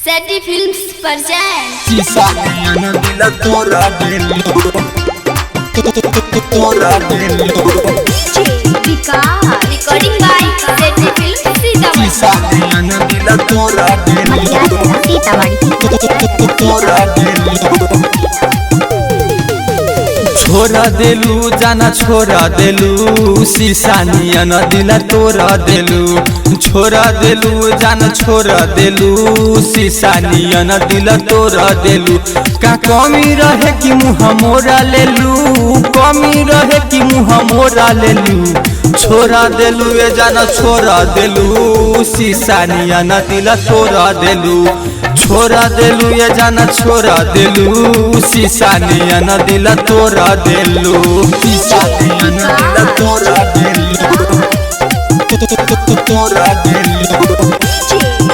सेटी films present शीशा नयन दिल तोरा दिलो तोरा दिलो विकास recording by सेटी फिल्म्स सीतामढ़ी शीशा नयन दिल तोरा दिलो तोरा दिलो छोरा देलू जाना छोरा देलू शीशा नियन दिल तोरा देलू छोरा देलू जाना छोरा देलू शीशा नियन दिल तोरा देलू का कमी रहे कि मुँह मोरा लेलू कमी रहे कि मुँह मोरा लेलू छोरा देलू ये जाना छोरा देलू शीशा नियन दिल तोरा देलू छोरा देलू ये जाना छोरा देलू शीशा नियन दिल तोरा देलू शीशा नियन दिल तोरा देलू तोरा देलू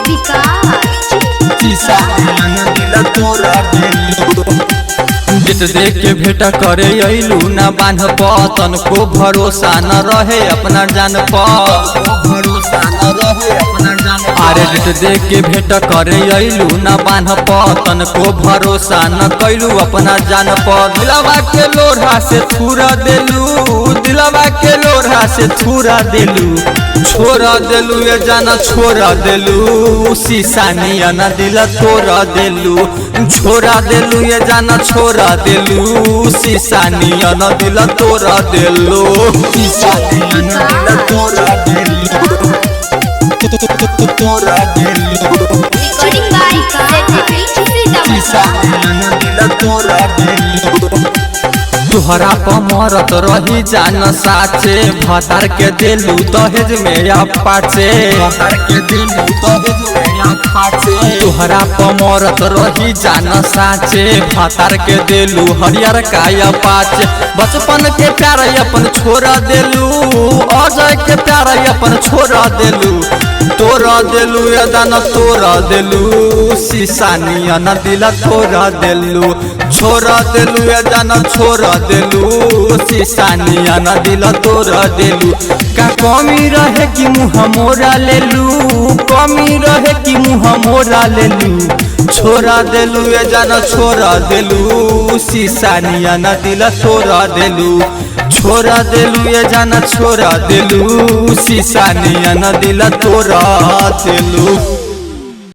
विकास शीशा नियन दिल तोरा देलू डेट देख के भेंट करे अइलू ना बांध पतन को भरोसा न रहे अपना जान भरोसा न रहे अपना जान अरे डेट देख के भेंट करे अइलू ना बांध पतन को भरोसा न कैलू अपना जान दिलवा के लोढ़ा से थूरा देलू दिलवा के लोढ़ा से थूरा देलू छोरा देलू ये जाना छोरा देलू शीशा नियन दिल तोरा देलू छोरा देलू ये जाना छोरा देलू शीशा नियन दिल तोरा देलू शीशा नियन दिल तोरा देलू तोरा देलू recording by सेटी फिल्म्स सीतामढ़ी शीशा नियन दिल तोरा देलू तुहरा पमरत रही जान साचे भतार के देलू दहेज में अपाचे भतार के देलू दहेज में अपाचे तुहरा पमरत रही जान साचे भतार के देलू हरियर का अपाचे बचपन के प्यार अपन छोरा देलू अजय के प्यार अपन छोरा देलू तोरा देलू ये दाना तोरा देलू शीशा नियन दिल तोरा देलू छोरा देलू ये दाना छोरा देलू शीशा नियन दिल तोरा देलू का कमी रहे कि मुँह मोरा लेलू कमी रहे कि मुँह मोरा लेलू छोरा देलू ये जाना छोरा देलू शीशा नियन दिल तोरा देलू छोरा देलू ये जाना छोरा देलू शीशा नियन दिल तोरा देलू।